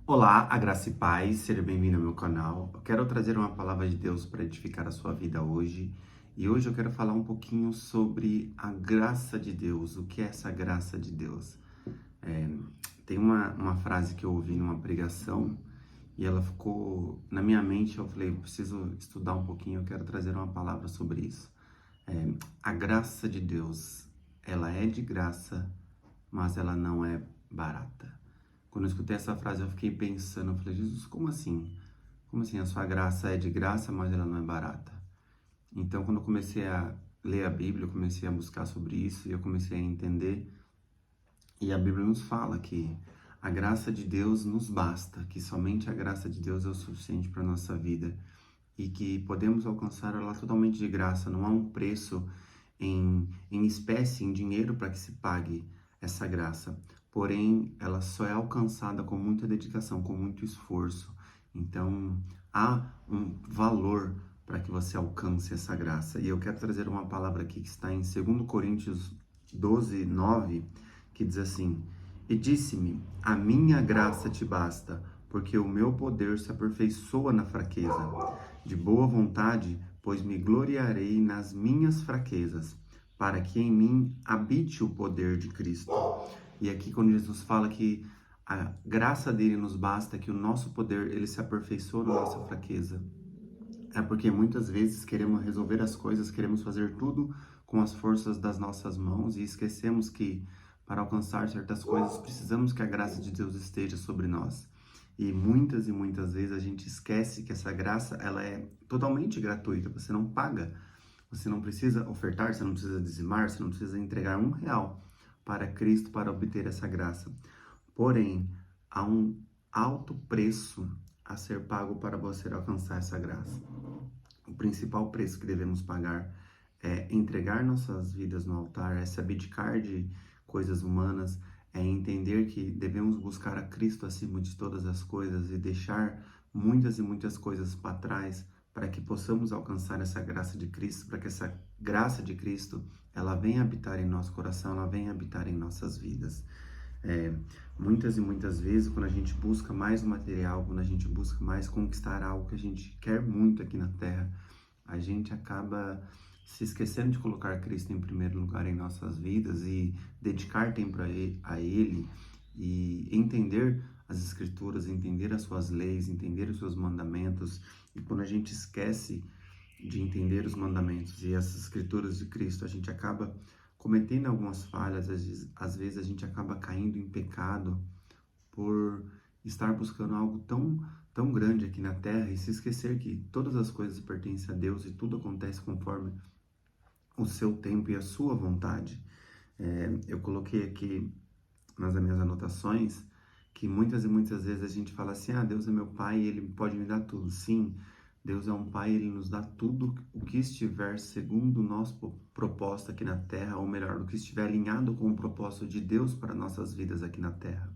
Olá, a graça e paz, seja bem-vindo ao meu canal. Eu quero trazer uma palavra de Deus para edificar a sua vida hoje. E hoje eu quero falar um pouquinho sobre a graça de Deus. O que é essa graça de Deus? É, Tem uma frase que eu ouvi numa pregação e ela ficou na minha mente. Eu falei, eu preciso estudar um pouquinho, eu quero trazer uma palavra sobre isso. A graça de Deus, ela é de graça, mas ela não é barata. Quando eu escutei essa frase, eu fiquei pensando, eu falei, Jesus, como assim? Como assim a sua graça é de graça, mas ela não é barata? Então, quando eu comecei a ler a Bíblia, eu comecei a buscar sobre isso e eu comecei a entender. E a Bíblia nos fala que a graça de Deus nos basta, que somente a graça de Deus é o suficiente para a nossa vida e que podemos alcançar ela totalmente de graça. Não há um preço em espécie, em dinheiro, para que se pague essa graça. Porém, ela só é alcançada com muita dedicação, com muito esforço. Então, há um valor para que você alcance essa graça. E eu quero trazer uma palavra aqui que está em 2 Coríntios 12:9, que diz assim: E disse-me, a minha graça te basta, porque o meu poder se aperfeiçoa na fraqueza. De boa vontade, pois me gloriarei nas minhas fraquezas, para que em mim habite o poder de Cristo. E aqui quando Jesus fala que a graça dele nos basta, que o nosso poder ele se aperfeiçoa na nossa fraqueza, é porque muitas vezes queremos resolver as coisas, queremos fazer tudo com as forças das nossas mãos e esquecemos que para alcançar certas coisas precisamos que a graça de Deus esteja sobre nós. E muitas vezes a gente esquece que essa graça ela é totalmente gratuita, você não paga, você não precisa ofertar, você não precisa dizimar, você não precisa entregar R$ 1 para Cristo para obter essa graça. Porém, há um alto preço a ser pago para você alcançar essa graça. O principal preço que devemos pagar é entregar nossas vidas no altar, é se abdicar de coisas humanas, é entender que devemos buscar a Cristo acima de todas as coisas e deixar muitas e muitas coisas para trás para que possamos alcançar essa graça de Cristo, para que essa graça de Cristo ela venha habitar em nosso coração, ela venha habitar em nossas vidas. É, Muitas e muitas vezes, quando a gente busca mais o material, quando a gente busca mais conquistar algo que a gente quer muito aqui na Terra, a gente acaba se esquecendo de colocar Cristo em primeiro lugar em nossas vidas e dedicar tempo a Ele e entender as Escrituras, entender as suas leis, entender os seus mandamentos. E quando a gente esquece de entender os mandamentos e as Escrituras de Cristo, a gente acaba cometendo algumas falhas, às vezes a gente acaba caindo em pecado por estar buscando algo tão grande aqui na Terra e se esquecer que todas as coisas pertencem a Deus e tudo acontece conforme o seu tempo e a sua vontade. Eu coloquei aqui nas minhas anotações que muitas e muitas vezes a gente fala assim, Deus é meu pai e ele pode me dar tudo. Sim, Deus é um pai, ele nos dá tudo o que estiver segundo o nosso propósito aqui na Terra, ou melhor, o que estiver alinhado com o propósito de Deus para nossas vidas aqui na Terra.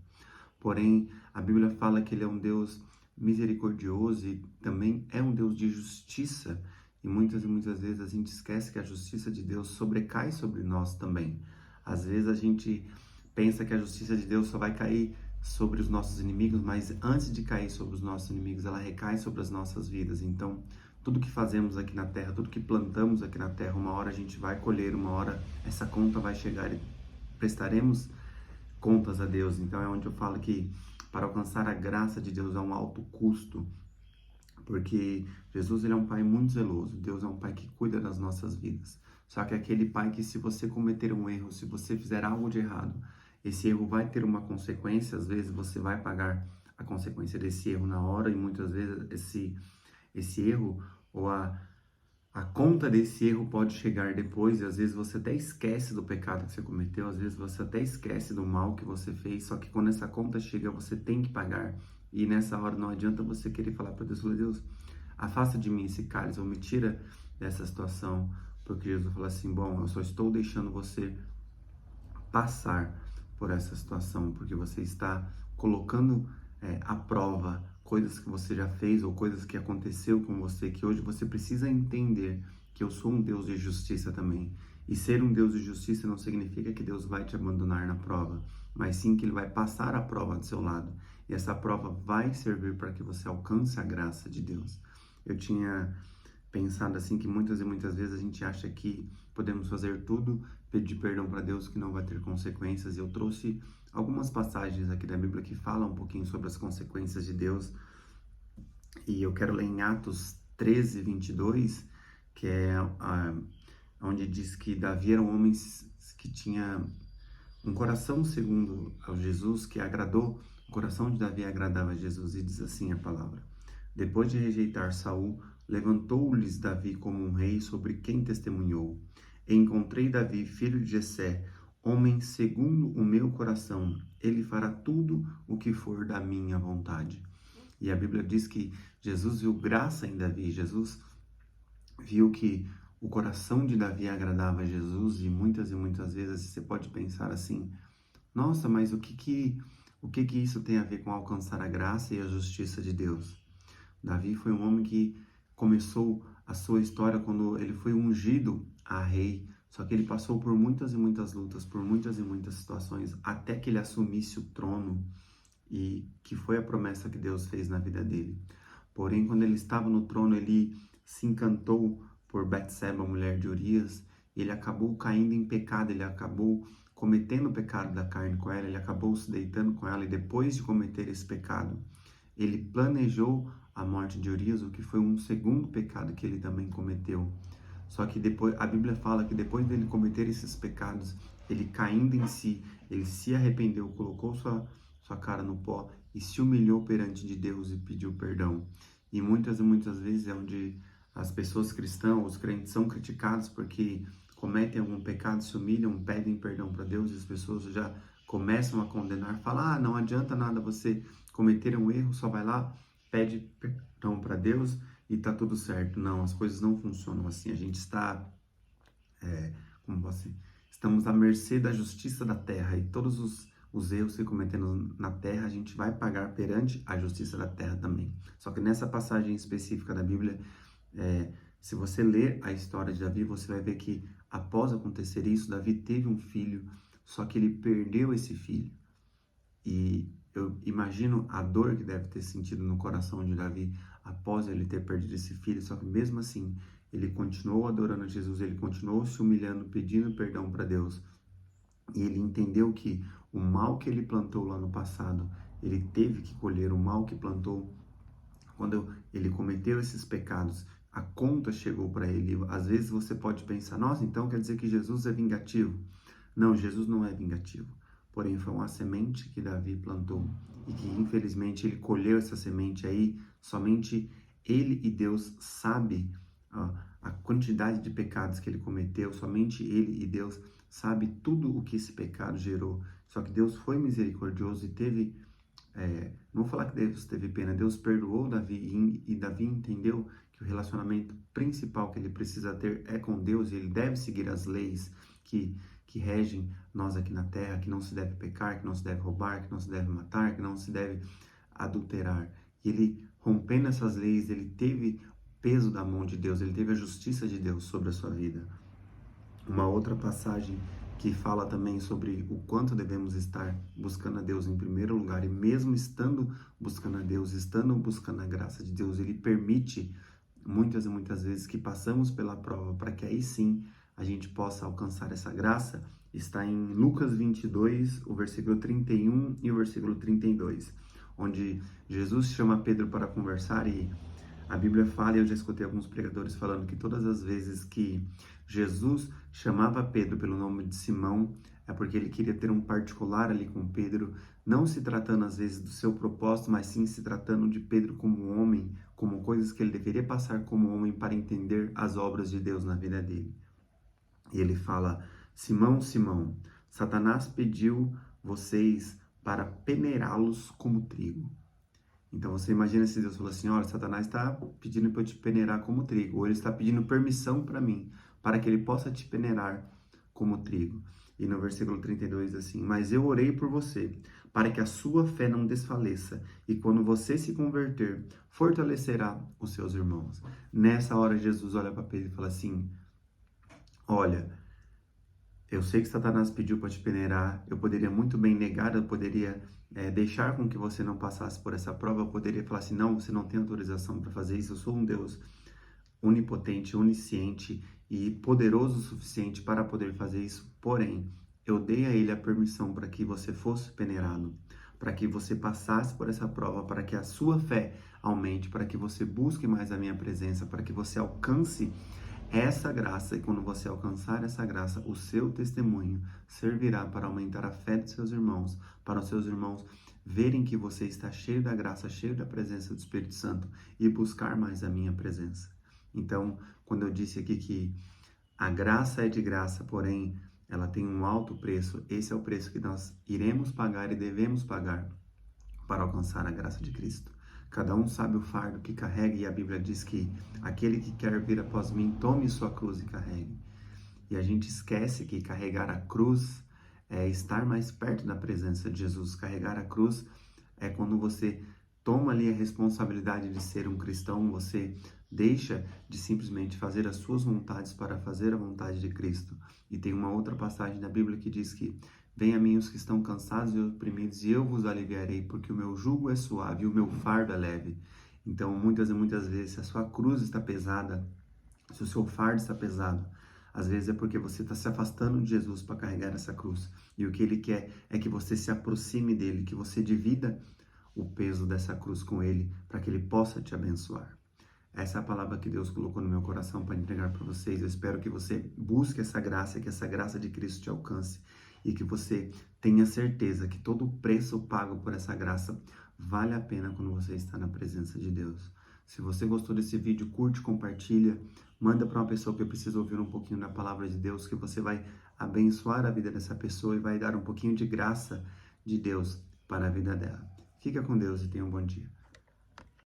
Porém, a Bíblia fala que ele é um Deus misericordioso e também é um Deus de justiça. E muitas vezes a gente esquece que a justiça de Deus sobrecai sobre nós também. Às vezes a gente pensa que a justiça de Deus só vai cair sobre os nossos inimigos, mas antes de cair sobre os nossos inimigos, ela recai sobre as nossas vidas. Então, tudo que fazemos aqui na terra, tudo que plantamos aqui na terra, uma hora a gente vai colher, uma hora essa conta vai chegar e prestaremos contas a Deus. Então é onde eu falo que para alcançar a graça de Deus é um alto custo, porque Jesus ele é um pai muito zeloso, Deus é um pai que cuida das nossas vidas. Só que é aquele pai que se você cometer um erro, se você fizer algo de errado, esse erro vai ter uma consequência, às vezes você vai pagar a consequência desse erro na hora e muitas vezes esse erro ou a conta desse erro pode chegar depois e às vezes você até esquece do pecado que você cometeu, às vezes você até esquece do mal que você fez, só que quando essa conta chega, você tem que pagar. E nessa hora não adianta você querer falar para Deus, Deus, afasta de mim esse cálice, ou me tira dessa situação, porque Jesus fala assim, bom, eu só estou deixando você passar por essa situação, porque você está colocando à prova coisas que você já fez ou coisas que aconteceu com você, que hoje você precisa entender que eu sou um Deus de justiça também. E ser um Deus de justiça não significa que Deus vai te abandonar na prova, mas sim que Ele vai passar a prova do seu lado. e essa prova vai servir para que você alcance a graça de Deus. Eu tinha pensado assim que muitas e muitas vezes a gente acha que podemos fazer tudo, pedir perdão para Deus que não vai ter consequências. E eu trouxe algumas passagens aqui da Bíblia que falam um pouquinho sobre as consequências de Deus. E eu quero ler em Atos 13, 22, que é onde diz que Davi era um homem que tinha um coração segundo ao Jesus, que agradou, o coração de Davi agradava a Jesus, e diz assim a palavra: depois de rejeitar Saul, levantou-lhes Davi como um rei sobre quem testemunhou: encontrei Davi, filho de Jessé, homem segundo o meu coração, ele fará tudo o que for da minha vontade. E a Bíblia diz que Jesus viu graça em Davi, Jesus viu que o coração de Davi agradava a Jesus, e muitas vezes você pode pensar assim: nossa, mas o que que isso tem a ver com alcançar a graça e a justiça de Deus? Davi foi um homem que começou a sua história quando ele foi ungido a rei, só que ele passou por muitas e muitas lutas, por muitas e muitas situações, até que ele assumisse o trono, e que foi a promessa que Deus fez na vida dele. Porém, quando ele estava no trono, ele se encantou por Betseba, mulher de Urias, e ele acabou caindo em pecado, ele acabou cometendo o pecado da carne com ela, ele acabou se deitando com ela, e depois de cometer esse pecado, ele planejou a morte de Urias, o que foi um segundo pecado que ele também cometeu. Só que depois, a Bíblia fala que depois dele cometer esses pecados, ele caindo em si, ele se arrependeu, colocou sua cara no pó e se humilhou perante de Deus e pediu perdão. E muitas vezes é onde as pessoas cristãs, os crentes são criticados porque cometem algum pecado, se humilham, pedem perdão para Deus, e as pessoas já começam a condenar, falar: não adianta nada você cometer um erro, só vai lá, pede perdão para Deus e tá tudo certo. Não, as coisas não funcionam assim. A gente está, como você, estamos à mercê da justiça da terra, e todos os erros que cometemos na terra, a gente vai pagar perante a justiça da terra também. Só que nessa passagem específica da Bíblia, se você ler a história de Davi, você vai ver que após acontecer isso, Davi teve um filho, só que ele perdeu esse filho. E eu imagino a dor que deve ter sentido no coração de Davi após ele ter perdido esse filho, só que mesmo assim, ele continuou adorando a Jesus, ele continuou se humilhando, pedindo perdão para Deus. E ele entendeu que o mal que ele plantou lá no passado, ele teve que colher o mal que plantou quando ele cometeu esses pecados. A conta chegou para ele. Às vezes você pode pensar: nossa, então quer dizer que Jesus é vingativo? Não, Jesus não é vingativo. Porém, foi uma semente que Davi plantou e que, infelizmente, ele colheu essa semente aí. Somente ele e Deus sabem a quantidade de pecados que ele cometeu. Somente ele e Deus sabem tudo o que esse pecado gerou. Só que Deus foi misericordioso e teve... não vou falar que Deus teve pena, Deus perdoou Davi, e Davi entendeu que o relacionamento principal que ele precisa ter é com Deus, e ele deve seguir as leis que regem nós aqui na terra, que não se deve pecar, que não se deve roubar, que não se deve matar, que não se deve adulterar. E ele, rompendo essas leis, ele teve o peso da mão de Deus, ele teve a justiça de Deus sobre a sua vida. Uma outra passagem que fala também sobre o quanto devemos estar buscando a Deus em primeiro lugar, e mesmo estando buscando a Deus, estando buscando a graça de Deus, ele permite muitas e muitas vezes que passamos pela prova, para que aí sim a gente possa alcançar essa graça. Está em Lucas 22, o versículo 31 e o versículo 32, onde Jesus chama Pedro para conversar, e a Bíblia fala, e eu já escutei alguns pregadores falando que todas as vezes que Jesus chamava Pedro pelo nome de Simão, é porque ele queria ter um particular ali com Pedro, não se tratando às vezes do seu propósito, mas sim se tratando de Pedro como homem, como coisas que ele deveria passar como homem para entender as obras de Deus na vida dele. E ele fala: Simão, Simão, Satanás pediu vocês para peneirá-los como trigo. Então você imagina se Deus falou assim: olha, Satanás está pedindo para eu te peneirar como trigo, ou ele está pedindo permissão para mim, para que ele possa te peneirar como trigo. E no versículo 32 assim: mas eu orei por você, para que a sua fé não desfaleça, e quando você se converter, fortalecerá os seus irmãos. Nessa hora Jesus olha para Pedro e fala assim: olha, eu sei que Satanás pediu para te peneirar, eu poderia muito bem negar, eu poderia deixar com que você não passasse por essa prova, eu poderia falar assim, não, você não tem autorização para fazer isso, eu sou um Deus onipotente, onisciente e poderoso o suficiente para poder fazer isso. Porém, eu dei a ele a permissão para que você fosse peneirado, para que você passasse por essa prova, para que a sua fé aumente, para que você busque mais a minha presença, para que você alcance essa graça. E quando você alcançar essa graça, o seu testemunho servirá para aumentar a fé dos seus irmãos, para os seus irmãos verem que você está cheio da graça, cheio da presença do Espírito Santo e buscar mais a minha presença. Então, quando eu disse aqui que a graça é de graça, porém ela tem um alto preço, esse é o preço que nós iremos pagar e devemos pagar para alcançar a graça de Cristo. Cada um sabe o fardo que carrega, e a Bíblia diz que aquele que quer vir após mim, tome sua cruz e carregue. E a gente esquece que carregar a cruz é estar mais perto da presença de Jesus. Carregar a cruz é quando você toma ali a responsabilidade de ser um cristão, você deixa de simplesmente fazer as suas vontades para fazer a vontade de Cristo. E tem uma outra passagem da Bíblia que diz que venha a mim os que estão cansados e oprimidos e eu vos aliviarei, porque o meu jugo é suave e o meu fardo é leve. Então, muitas e muitas vezes, se a sua cruz está pesada, se o seu fardo está pesado, às vezes é porque você está se afastando de Jesus para carregar essa cruz. E o que ele quer é que você se aproxime dele, que você divida o peso dessa cruz com ele, para que ele possa te abençoar. Essa é a palavra que Deus colocou no meu coração para entregar para vocês. Eu espero que você busque essa graça, que essa graça de Cristo te alcance e que você tenha certeza que todo o preço pago por essa graça vale a pena quando você está na presença de Deus. Se você gostou desse vídeo, curte, compartilha, manda para uma pessoa que precisa ouvir um pouquinho da palavra de Deus, que você vai abençoar a vida dessa pessoa e vai dar um pouquinho de graça de Deus para a vida dela. Fica com Deus e tenha um bom dia.